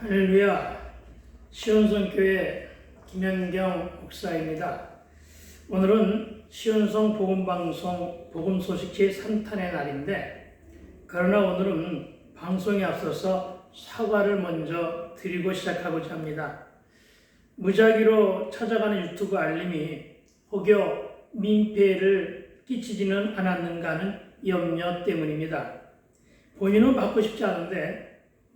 할렐루야. 시온성교회 김현경 목사입니다. 오늘은 시온성 복음방송 복음소식 제3탄의 날인데, 그러나 오늘은 방송에 앞서서 사과를 먼저 드리고 시작하고자 합니다. 무작위로 찾아가는 유튜브 알림이 혹여 민폐를 끼치지는 않았는가 하는 염려 때문입니다. 본인은 받고 싶지 않은데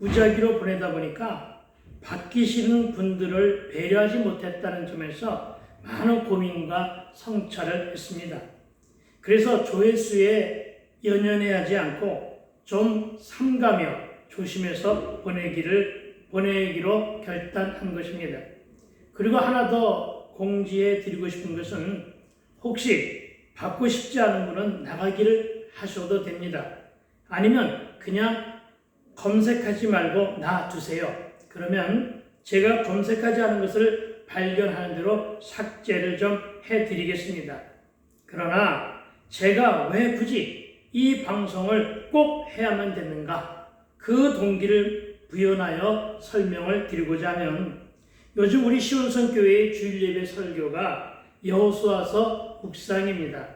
무작위로 보내다 보니까 받기 싫은 분들을 배려하지 못했다는 점에서 많은 고민과 성찰을 했습니다. 그래서 조회수에 연연해하지 않고 좀 삼가며 조심해서 보내기로 결단한 것입니다. 그리고 하나 더 공지해 드리고 싶은 것은, 혹시 받고 싶지 않은 분은 나가기를 하셔도 됩니다. 아니면 그냥 검색하지 말고 놔두세요. 그러면 제가 검색하지 않은 것을 발견하는 대로 삭제를 좀 해드리겠습니다. 그러나 제가 왜 굳이 이 방송을 꼭 해야만 됐는가, 그 동기를 부연하여 설명을 드리고자 하면, 요즘 우리 시온성교회의 주일예배 설교가 여호수아서 묵상입니다.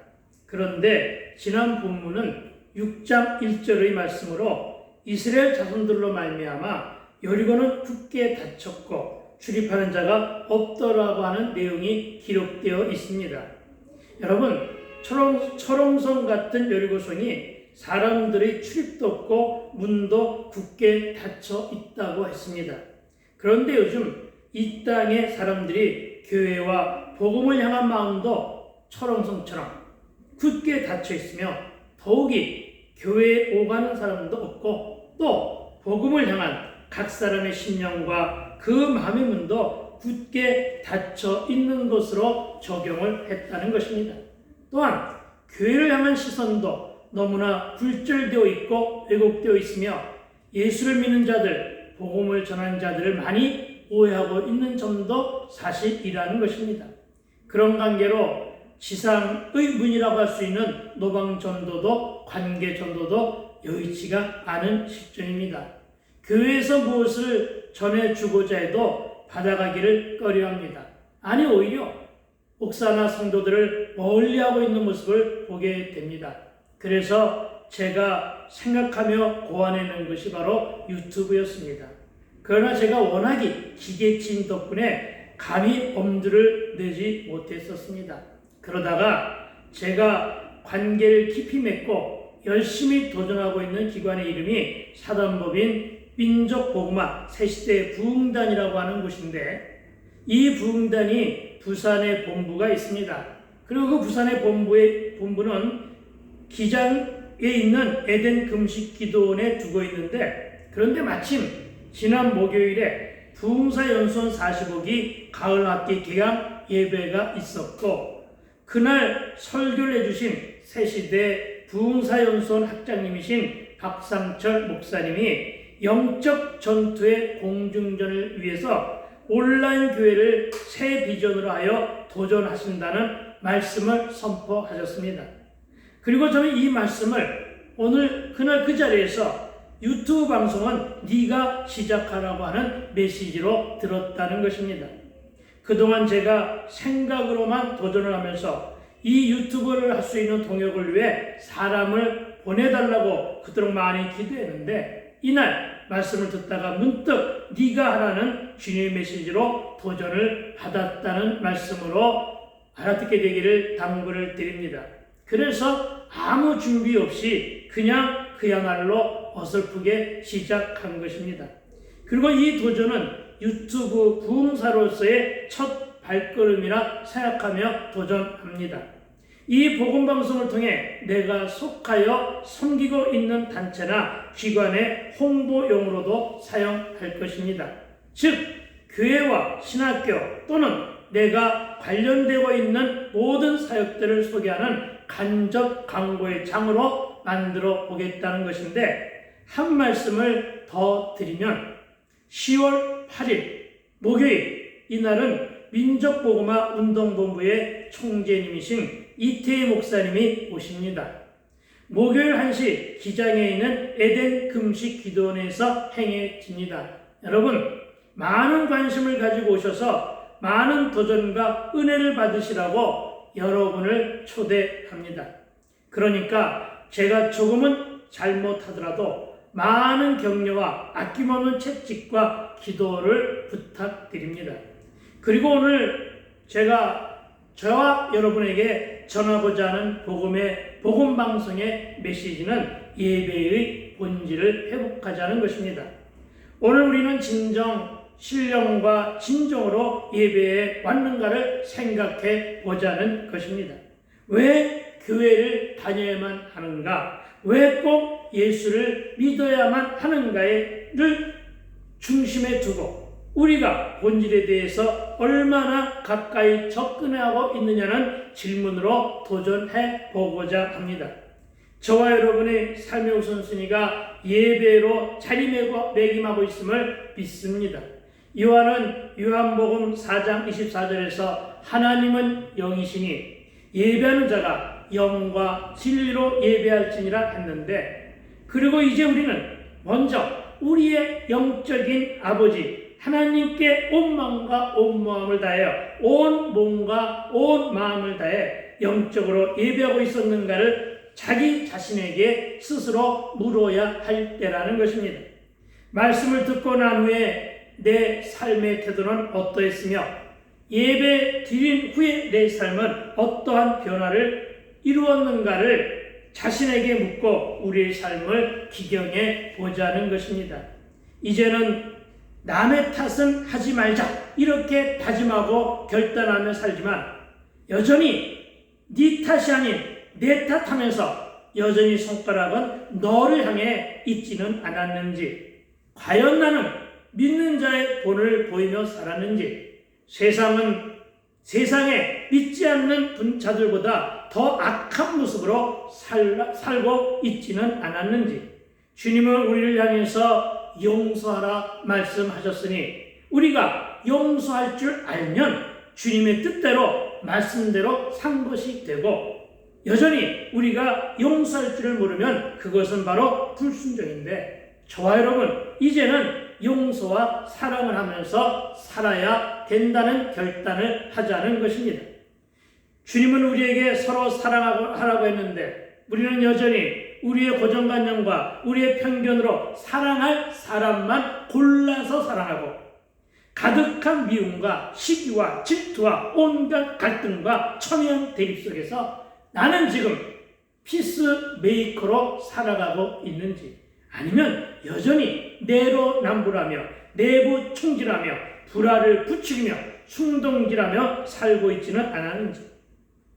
그런데 지난 본문은 6장 1절의 말씀으로 이스라엘 자손들로 말미암아 여리고는 굳게 닫혔고 출입하는 자가 없더라고 하는 내용이 기록되어 있습니다. 여러분, 철옹성 같은 여리고성이 사람들의 출입도 없고 문도 굳게 닫혀 있다고 했습니다. 그런데 요즘 이 땅의 사람들이 교회와 복음을 향한 마음도 철옹성처럼 굳게 닫혀 있으며, 더욱이 교회에 오가는 사람도 없고, 또 복음을 향한 각 사람의 신령과 그 마음의 문도 굳게 닫혀 있는 것으로 적용을 했다는 것입니다. 또한 교회를 향한 시선도 너무나 굴절되어 있고 왜곡되어 있으며, 예수를 믿는 자들, 복음을 전하는 자들을 많이 오해하고 있는 점도 사실이라는 것입니다. 그런 관계로 지상의 문이라고 할 수 있는 노방전도도, 관계전도도 여의치가 않은 실정입니다. 교회에서 무엇을 전해주고자 해도 받아가기를 꺼려합니다. 아니, 오히려 목사나 성도들을 멀리하고 있는 모습을 보게 됩니다. 그래서 제가 생각하며 고안해낸 것이 바로 유튜브였습니다. 그러나 제가 워낙에 기계치인 덕분에 감히 엄두를 내지 못했었습니다. 그러다가 제가 관계를 깊이 맺고 열심히 도전하고 있는 기관의 이름이 사단법인 민족복음화 새시대 부흥단이라고 하는 곳인데, 이 부흥단이 부산에 본부가 있습니다. 그리고 그 부산의 본부는 기장에 있는 에덴 금식 기도원에 두고 있는데, 그런데 마침 지난 목요일에 부흥사 연수원 45기 가을 학기 개강 예배가 있었고, 그날 설교를 해주신 새시대 부흥사연수원 학장님이신 박상철 목사님이 영적 전투의 공중전을 위해서 온라인 교회를 새 비전으로 하여 도전하신다는 말씀을 선포하셨습니다. 그리고 저는 이 말씀을 그날 그 자리에서 유튜브 방송은 네가 시작하라고 하는 메시지로 들었다는 것입니다. 그동안 제가 생각으로만 도전을 하면서 이 유튜브를 할 수 있는 동역을 위해 사람을 보내달라고 그토록 많이 기도했는데, 이날 말씀을 듣다가 문득 네가 하라는 주님의 메시지로 도전을 받았다는 말씀으로 알아듣게 되기를 당부를 드립니다. 그래서 아무 준비 없이 그냥 그야말로 어설프게 시작한 것입니다. 그리고 이 도전은 유튜브 부흥사로서의 첫 발걸음이라 생각하며 도전합니다. 이 복음방송을 통해 내가 속하여 섬기고 있는 단체나 기관의 홍보용으로도 사용할 것입니다. 즉, 교회와 신학교 또는 내가 관련되고 있는 모든 사역들을 소개하는 간접 광고의 장으로 만들어 보겠다는 것인데, 한 말씀을 더 드리면 10월 8일 목요일, 이날은 민족복음화 운동본부의 총재님이신 이태희 목사님이 오십니다. 목요일 1시 기장에 있는 에덴 금식 기도원에서 행해집니다. 여러분, 많은 관심을 가지고 오셔서 많은 도전과 은혜를 받으시라고 여러분을 초대합니다. 그러니까 제가 조금은 잘못하더라도 많은 격려와 아낌없는 채찍과 기도를 부탁드립니다. 그리고 오늘 제가 저와 여러분에게 전하고자 하는 복음 방송의 메시지는 예배의 본질을 회복하자는 것입니다. 오늘 우리는 진정 신령과 진정으로 예배에 왔는가를 생각해 보자는 것입니다. 왜 교회를 다녀야만 하는가? 왜 꼭 예수를 믿어야만 하는가를 중심에 두고 우리가 본질에 대해서 얼마나 가까이 접근하고 있느냐는 질문으로 도전해 보고자 합니다. 저와 여러분의 삶의 우선순위가 예배로 자리매김하고 있음을 믿습니다. 요한은 요한복음 4장 24절에서 하나님은 영이시니 예배하는 자가 영과 진리로 예배할지니라 했는데, 그리고 이제 우리는 먼저 우리의 영적인 아버지 하나님께 온 마음과 온 마음을 다하여 온 몸과 온 마음을 다해 영적으로 예배하고 있었는가를 자기 자신에게 스스로 물어야 할 때라는 것입니다. 말씀을 듣고 난 후에 내 삶의 태도는 어떠했으며 예배 드린 후에 내 삶은 어떠한 변화를 이루었는가를 자신에게 묻고 우리의 삶을 기경해 보자는 것입니다. 이제는 남의 탓은 하지 말자 이렇게 다짐하고 결단하며 살지만 여전히 네 탓이 아닌 내 탓하면서 여전히 손가락은 너를 향해 있지는 않았는지, 과연 나는 믿는 자의 본을 보이며 살았는지, 세상에 믿지 않는 분자들보다 더 악한 모습으로 살고 있지는 않았는지, 주님은 우리를 향해서 용서하라 말씀하셨으니 우리가 용서할 줄 알면 주님의 뜻대로 말씀대로 산 것이 되고, 여전히 우리가 용서할 줄을 모르면 그것은 바로 불순종인데, 저와 여러분 이제는 용서와 사랑을 하면서 살아야 된다는 결단을 하자는 것입니다. 주님은 우리에게 서로 사랑하라고 했는데 우리는 여전히 우리의 고정관념과 우리의 편견으로 사랑할 사람만 골라서 사랑하고, 가득한 미움과 시기와 질투와 온갖 갈등과 첨예한 대립 속에서 나는 지금 피스메이커로 살아가고 있는지, 아니면 여전히 내로남불하며 내부 총질하며 불화를 부추기며 충동질하며 살고 있지는 않았는지,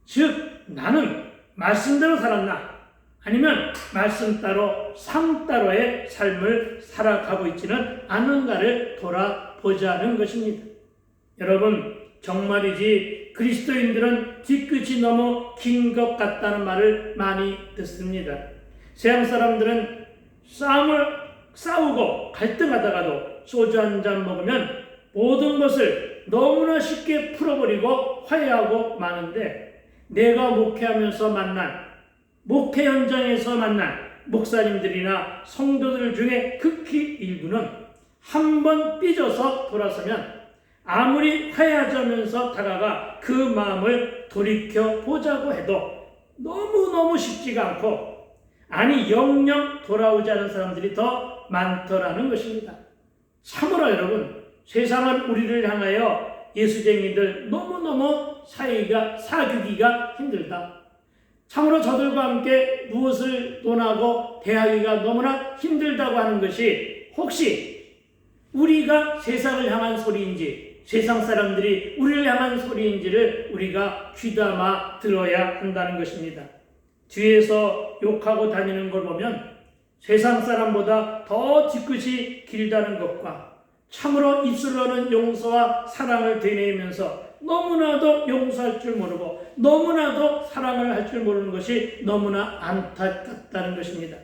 즉 나는 말씀대로 살았나 아니면 말씀 따로 삶 따로의 삶을 살아가고 있지는 않은가를 돌아보자는 것입니다. 여러분, 정말이지 그리스도인들은 뒤끝이 너무 긴 것 같다는 말을 많이 듣습니다. 세상 사람들은 싸우고 갈등하다가도 소주 한 잔 먹으면 모든 것을 너무나 쉽게 풀어버리고 화해하고 마는데, 내가 목회하면서 만난, 목회 현장에서 만난 목사님들이나 성도들 중에 극히 일부는 한 번 삐져서 돌아서면 아무리 화해하자면서 다가가 그 마음을 돌이켜 보자고 해도 너무너무 쉽지가 않고, 아니 영영 돌아오지 않은 사람들이 더 많더라는 것입니다. 참으로 여러분, 세상은 우리를 향하여 예수쟁이들 너무너무 사귀기가 힘들다. 참으로 저들과 함께 무엇을 논하고 대하기가 너무나 힘들다고 하는 것이 혹시 우리가 세상을 향한 소리인지 세상 사람들이 우리를 향한 소리인지를 우리가 귀담아 들어야 한다는 것입니다. 뒤에서 욕하고 다니는 걸 보면 세상 사람보다 더 뒤끝이 길다는 것과, 참으로 입술로는 용서와 사랑을 되뇌이면서 너무나도 용서할 줄 모르고 너무나도 사랑을 할 줄 모르는 것이 너무나 안타깝다는 것입니다.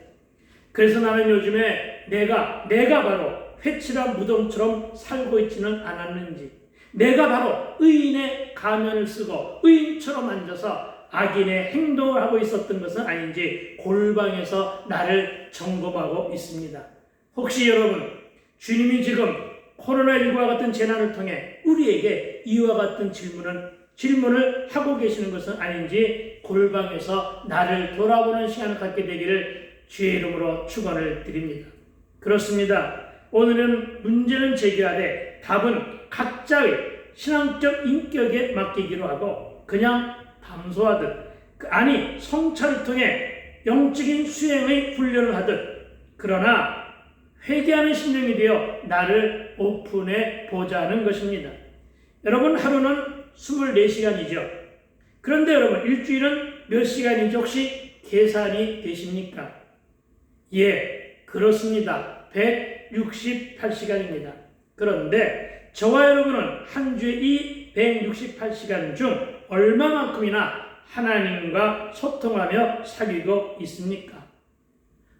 그래서 나는 요즘에 내가 바로 회칠한 무덤처럼 살고 있지는 않았는지, 내가 바로 의인의 가면을 쓰고 의인처럼 앉아서 악인의 행동을 하고 있었던 것은 아닌지 골방에서 나를 점검하고 있습니다. 혹시 여러분, 주님이 지금 코로나19와 같은 재난을 통해 우리에게 이와 같은 질문을 하고 계시는 것은 아닌지 골방에서 나를 돌아보는 시간을 갖게 되기를 주의 이름으로 축원을 드립니다. 그렇습니다. 오늘은 문제는 제기하되 답은 각자의 신앙적 인격에 맡기기로 하고 그냥 담소하듯 성찰을 통해 영적인 수행의 훈련을 하듯 그러나 회개하는 심령이 되어 나를 오픈해 보자는 것입니다. 여러분 하루는 24시간이죠. 그런데 여러분 일주일은 몇 시간인지 혹시 계산이 되십니까? 예, 그렇습니다. 168시간입니다. 그런데 저와 여러분은 한 주에 이 168시간 중 얼마만큼이나 하나님과 소통하며 사귀고 있습니까?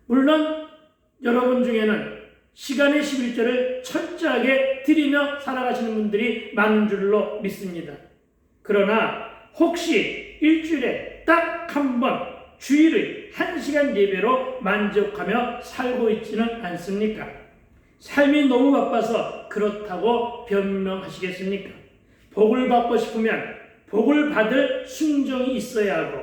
물론 여러분 중에는 시간의 11조를 철저하게 드리며 살아가시는 분들이 많은 줄로 믿습니다. 그러나 혹시 일주일에 딱 한 번 주일의 1시간 예배로 만족하며 살고 있지는 않습니까? 삶이 너무 바빠서 그렇다고 변명하시겠습니까? 복을 받고 싶으면 복을 받을 순종이 있어야 하고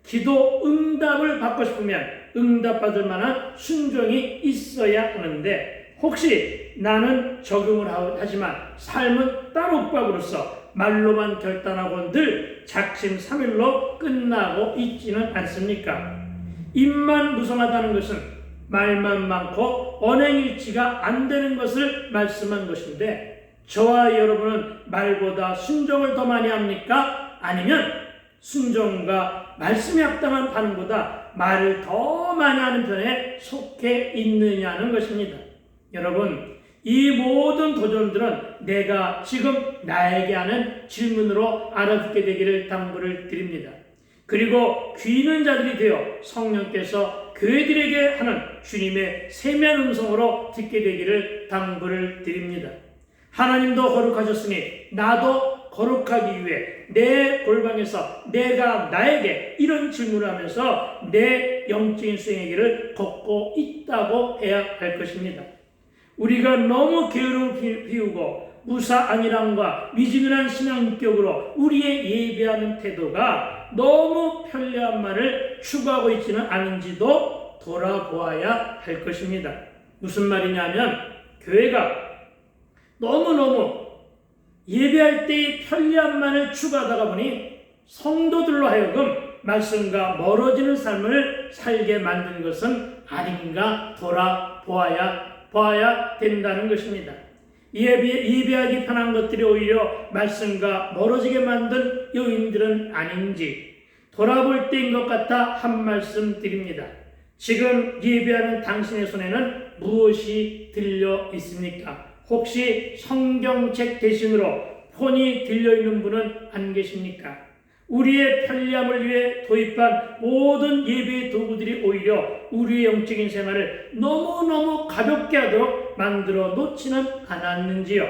기도 응답을 받고 싶으면 응답받을 만한 순종이 있어야 하는데 혹시 나는 적용을 하지만 삶은 따로박으로서 말로만 결단하고 늘 작심삼일로 끝나고 있지는 않습니까? 입만 무성하다는 것은 말만 많고 언행일치가 안 되는 것을 말씀한 것인데 저와 여러분은 말보다 순종을 더 많이 합니까? 아니면 순종과 말씀에 합당한 반응보다 말을 더 많이 하는 편에 속해 있느냐는 것입니다. 여러분 이 모든 도전들은 내가 지금 나에게 하는 질문으로 알아듣게 되기를 당부를 드립니다. 그리고 귀 있는 자들이 되어 성령께서 교회들에게 하는 주님의 세미한 음성으로 듣게 되기를 당부를 드립니다. 하나님도 거룩하셨으니 나도 거룩하기 위해 내 골방에서 내가 나에게 이런 질문을 하면서 내 영적인 수행의 길을 걷고 있다고 해야 할 것입니다. 우리가 너무 게으름을 피우고 무사안일함과 미지근한 신앙인격으로 우리의 예배하는 태도가 너무 편리함만을 추구하고 있지는 않은지도 돌아보아야 할 것입니다. 무슨 말이냐면 교회가 너무너무 예배할 때의 편리함만을 추구하다가 보니 성도들로 하여금 말씀과 멀어지는 삶을 살게 만든 것은 아닌가 돌아보아야 된다는 것입니다. 예배하기 편한 것들이 오히려 말씀과 멀어지게 만든 요인들은 아닌지 돌아볼 때인 것 같아 한 말씀 드립니다. 지금 예배하는 당신의 손에는 무엇이 들려 있습니까? 혹시 성경책 대신으로 폰이 들려있는 분은 안 계십니까? 우리의 편리함을 위해 도입한 모든 예배의 도구들이 오히려 우리의 영적인 생활을 너무너무 가볍게 하도록 만들어 놓지는 않았는지요?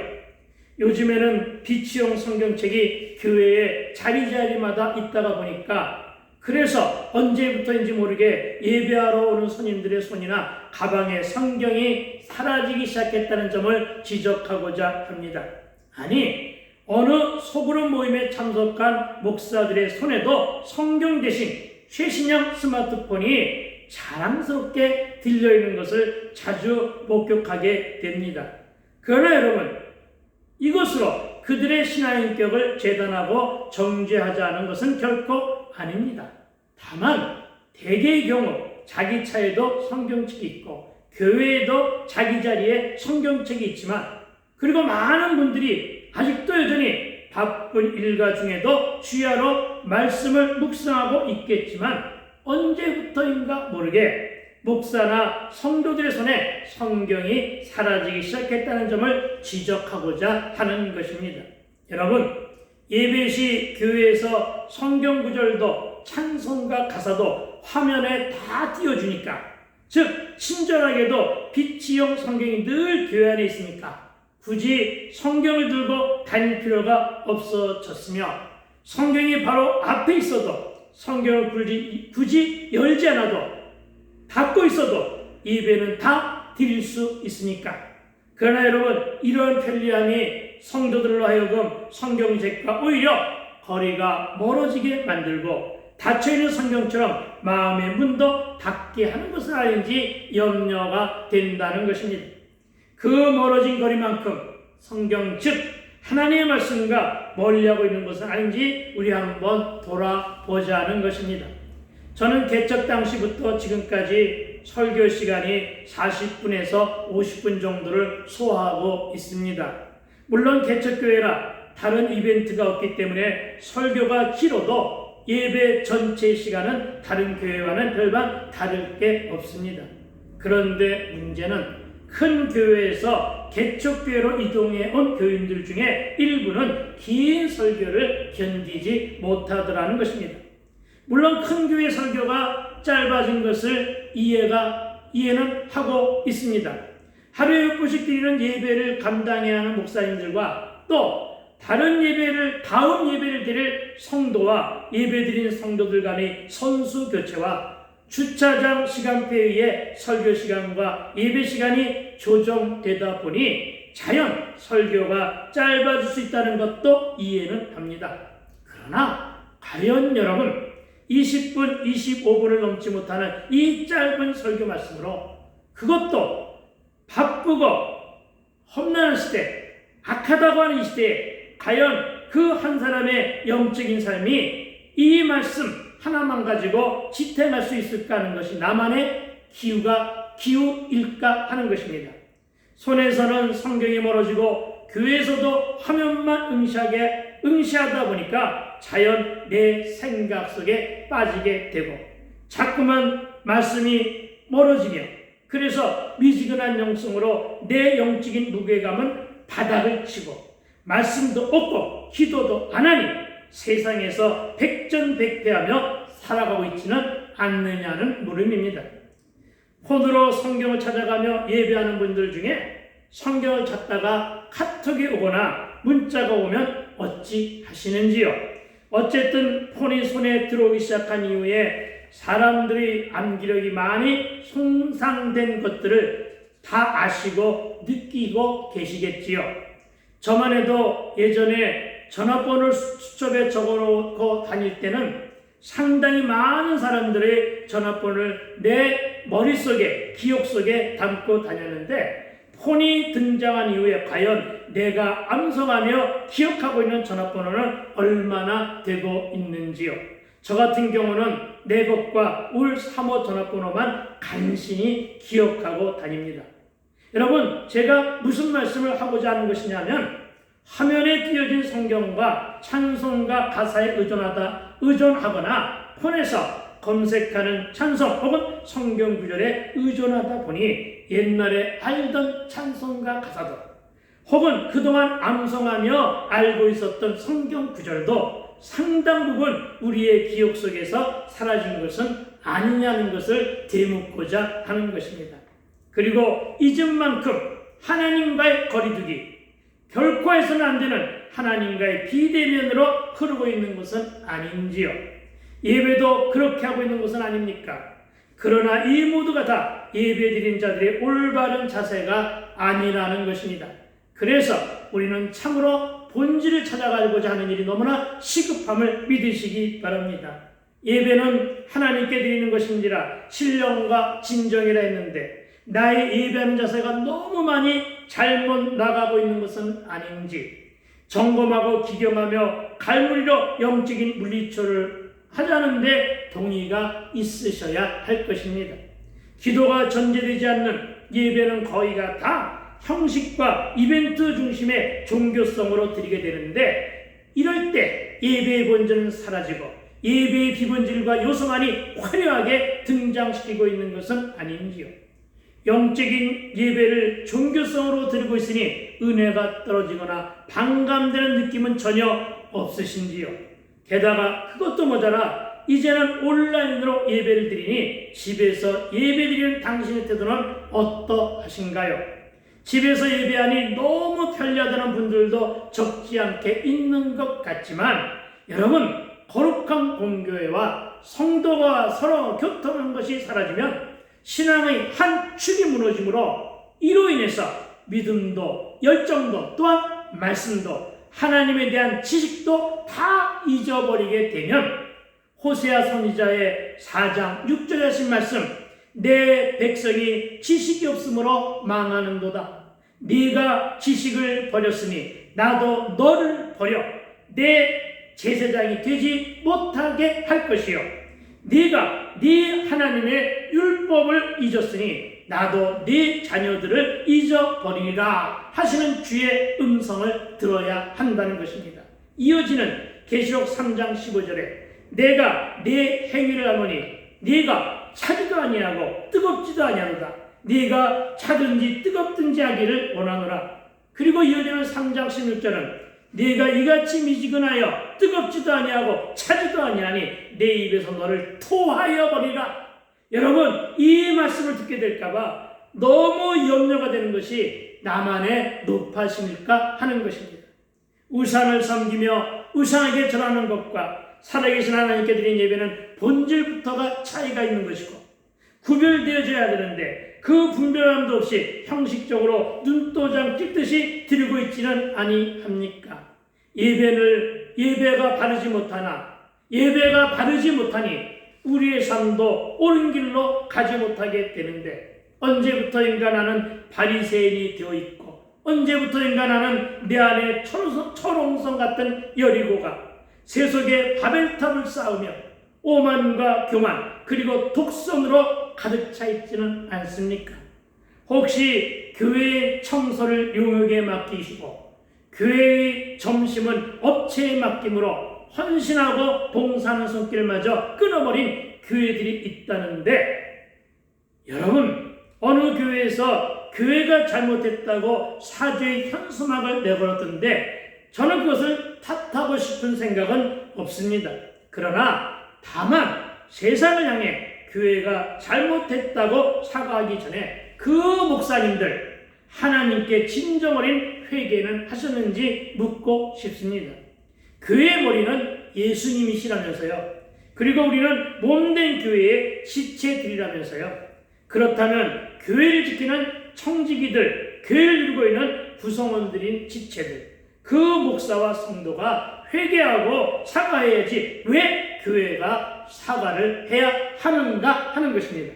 요즘에는 비치용 성경책이 교회에 자리마다 있다가 보니까 그래서 언제부터인지 모르게 예배하러 오는 손님들의 손이나 가방에 성경이 사라지기 시작했다는 점을 지적하고자 합니다. 아니, 어느 소그룹 모임에 참석한 목사들의 손에도 성경 대신 최신형 스마트폰이 자랑스럽게 들려있는 것을 자주 목격하게 됩니다. 그러나 여러분, 이것으로 그들의 신앙인격을 재단하고 정죄하자는 것은 결코 아닙니다. 다만 대개의 경우 자기 차에도 성경책이 있고 교회에도 자기 자리에 성경책이 있지만 그리고 많은 분들이 아직도 여전히 바쁜 일과 중에도 주야로 말씀을 묵상하고 있겠지만 언제부터인가 모르게 목사나 성도들의 손에 성경이 사라지기 시작했다는 점을 지적하고자 하는 것입니다. 여러분, 예배 시 교회에서 성경 구절도 찬송가 가사도 화면에 다 띄워주니까, 즉 친절하게도 비치용 성경이 늘 교회 안에 있으니까 굳이 성경을 들고 다닐 필요가 없어졌으며, 성경이 바로 앞에 있어도 성경을 굳이 열지 않아도 닫고 있어도 예배는 다 드릴 수 있으니까, 그러나 여러분, 이러한 편리함이 성도들로 하여금 성경책과 오히려 거리가 멀어지게 만들고 닫혀있는 성경처럼 마음의 문도 닫게 하는 것은 아닌지 염려가 된다는 것입니다. 그 멀어진 거리만큼 성경 즉 하나님의 말씀과 멀리하고 있는 것은 아닌지 우리 한번 돌아보자는 것입니다. 저는 개척 당시부터 지금까지 설교 시간이 40분에서 50분 정도를 소화하고 있습니다. 물론 개척교회라 다른 이벤트가 없기 때문에 설교가 길어도 예배 전체 시간은 다른 교회와는 별반 다를 게 없습니다. 그런데 문제는 큰 교회에서 개척교회로 이동해 온 교인들 중에 일부는 긴 설교를 견디지 못하더라는 것입니다. 물론 큰 교회 설교가 짧아진 것을 이해는 하고 있습니다. 하루에 6분씩 드리는 예배를 감당해야 하는 목사님들과 또 다른 다음 예배를 드릴 성도와 예배드린 성도들 간의 선수 교체와 주차장 시간표에 의해 설교 시간과 예배 시간이 조정되다 보니 자연 설교가 짧아질 수 있다는 것도 이해는 합니다. 그러나 과연 여러분 20분, 25분을 넘지 못하는 이 짧은 설교 말씀으로 그것도 바쁘고 험난한 시대, 악하다고 하는 이 시대에 과연 그 한 사람의 영적인 삶이 이 말씀 하나만 가지고 지탱할 수 있을까 하는 것이 나만의 기우일까 하는 것입니다. 손에서는 성경이 멀어지고 교회에서도 화면만 응시하다 보니까 자연 내 생각 속에 빠지게 되고 자꾸만 말씀이 멀어지며 그래서 미지근한 영성으로 내 영적인 무게감은 바닥을 치고 말씀도 없고 기도도 안 하니 세상에서 백전백패하며 살아가고 있지는 않느냐는 물음입니다. 폰으로 성경을 찾아가며 예배하는 분들 중에 성경을 찾다가 카톡이 오거나 문자가 오면 어찌 하시는지요? 어쨌든 폰이 손에 들어오기 시작한 이후에 사람들이 암기력이 많이 손상된 것들을 다 아시고 느끼고 계시겠지요. 저만 해도 예전에 전화번호를 수첩에 적어놓고 다닐 때는 상당히 많은 사람들의 전화번호를 내 머릿속에, 기억 속에 담고 다녔는데 폰이 등장한 이후에 과연 내가 암송하며 기억하고 있는 전화번호는 얼마나 되고 있는지요. 저 같은 경우는 내 것과 울 3호 전화번호만 간신히 기억하고 다닙니다. 여러분, 제가 무슨 말씀을 하고자 하는 것이냐면 화면에 띄어진 성경과 찬송가 가사에 의존하거나 폰에서 검색하는 찬송 혹은 성경 구절에 의존하다 보니 옛날에 알던 찬송가 가사도 혹은 그동안 암송하며 알고 있었던 성경 구절도 상당 부분 우리의 기억 속에서 사라진 것은 아니냐는 것을 되묻고자 하는 것입니다. 그리고 잊은 만큼 하나님과의 거리두기, 결코 해서는 안 되는 하나님과의 비대면으로 흐르고 있는 것은 아닌지요. 예배도 그렇게 하고 있는 것은 아닙니까? 그러나 이 모두가 다 예배드린 자들의 올바른 자세가 아니라는 것입니다. 그래서 우리는 참으로 본질을 찾아가고자 하는 일이 너무나 시급함을 믿으시기 바랍니다. 예배는 하나님께 드리는 것인지라 신령과 진정이라 했는데 나의 예배하는 자세가 너무 많이 잘못 나가고 있는 것은 아닌지 점검하고 기경하며 갈무리로 영적인 물리초를 하자는데 동의가 있으셔야 할 것입니다. 기도가 전제되지 않는 예배는 거의가 다 형식과 이벤트 중심의 종교성으로 드리게 되는데 이럴 때 예배의 본질은 사라지고 예배의 비본질과 요소만이 화려하게 등장시키고 있는 것은 아닌지요. 영적인 예배를 종교성으로 드리고 있으니 은혜가 떨어지거나 반감되는 느낌은 전혀 없으신지요. 게다가 그것도 모자라 이제는 온라인으로 예배를 드리니 집에서 예배드리는 당신의 태도는 어떠하신가요? 집에서 예배하니 너무 편리하다는 분들도 적지 않게 있는 것 같지만 여러분, 거룩한 공교회와 성도가 서로 교통한 것이 사라지면 신앙의 한 축이 무너지므로 이로 인해서 믿음도 열정도 또한 말씀도 하나님에 대한 지식도 다 잊어버리게 되면 호세아 선지자의 4장 6절에 하신 말씀, 내 백성이 지식이 없으므로 망하는도다. 네가 지식을 버렸으니 나도 너를 버려 내 제사장이 되지 못하게 할 것이요, 네가 네 하나님의 율법을 잊었으니 나도 네 자녀들을 잊어버리리라 하시는 주의 음성을 들어야 한다는 것입니다. 이어지는 계시록 3장 15절에 내가 네 행위를 알노니 네가 차지도 아니하고 뜨겁지도 아니하도다. 네가 차든지 뜨겁든지 하기를 원하노라. 그리고 이어지는 3장 16절은 네가 이같이 미지근하여 뜨겁지도 아니하고 차지도 아니하니 내 입에서 너를 토하여 버리라. 여러분, 이 말씀을 듣게 될까봐 너무 염려가 되는 것이 나만의 높아심일까 하는 것입니다. 우상을 섬기며 우상에게 절하는 것과 살아계신 하나님께 드린 예배는 본질부터가 차이가 있는 것이고 구별되어져야 되는데 그 분별함도 없이 형식적으로 눈도장 찍듯이 드리고 있지는 아니합니까? 예배가 바르지 못하니 우리의 삶도 옳은 길로 가지 못하게 되는데, 언제부터인가 나는 바리새인이 되어 있고 언제부터인가 나는 내 안에 철옹성 같은 여리고가 세속의 바벨탑을 쌓으며 오만과 교만 그리고 독선으로 가득 차 있지는 않습니까? 혹시 교회의 청소를 용역에 맡기시고 교회의 점심은 업체에 맡김으로 헌신하고 봉사하는 손길마저 끊어버린 교회들이 있다는데, 여러분, 어느 교회에서 교회가 잘못했다고 사죄의 현수막을 내걸었던데 저는 그것을 탓하고 싶은 생각은 없습니다. 그러나 다만 세상을 향해 교회가 잘못했다고 사과하기 전에 그 목사님들 하나님께 진정 어린 회개는 하셨는지 묻고 싶습니다. 교회의 머리는 예수님이시라면서요. 그리고 우리는 몸된 교회의 지체들이라면서요. 그렇다면 교회를 지키는 청지기들, 교회를 이루고 있는 구성원들인 지체들, 그 목사와 성도가 회개하고 사과해야지 왜 교회가 사과를 해야 하는가 하는 것입니다.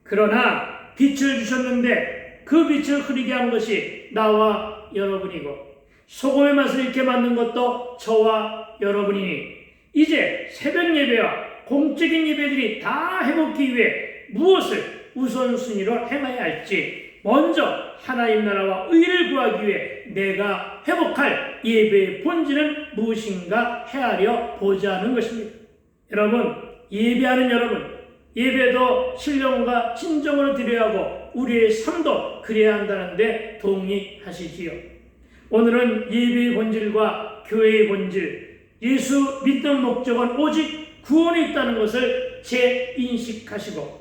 그러나 빛을 주셨는데 그 빛을 흐리게 한 것이 나와 여러분이고 소금의 맛을 잃게 만든 것도 저와 여러분이니 이제 새벽 예배와 공적인 예배들이 다 회복하기 위해 무엇을 우선순위로 행해야 할지 먼저 하나님 나라와 의를 구하기 위해 내가 회복할 예배의 본질은 무엇인가 헤아려 보자는 것입니다. 여러분, 예배하는 여러분, 예배도 신령과 진정으로 드려야 하고 우리의 삶도 그래야 한다는데 동의하시지요? 오늘은 예배의 본질과 교회의 본질, 예수 믿는 목적은 오직 구원에 있다는 것을 재인식하시고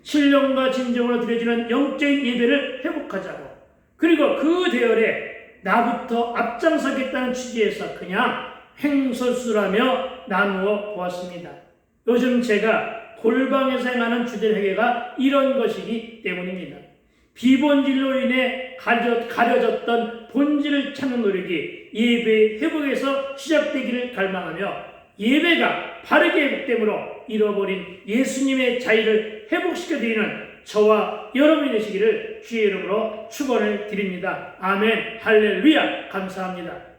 신령과 진정으로 드려지는 영적인 예배를 회복하자고, 그리고 그 대열에 나부터 앞장서겠다는 취지에서 그냥 횡설수라며 나누어 보았습니다. 요즘 제가 골방에서 행하는 주된 회개가 이런 것이기 때문입니다. 비본질로 인해 가려졌던 본질을 찾는 노력이 예배 회복에서 시작되기를 갈망하며 예배가 바르게 회복됨으로 잃어버린 예수님의 자유를 회복시켜드리는 저와 여러분이 되시기를 주의 이름으로 축원을 드립니다. 아멘, 할렐루야, 감사합니다.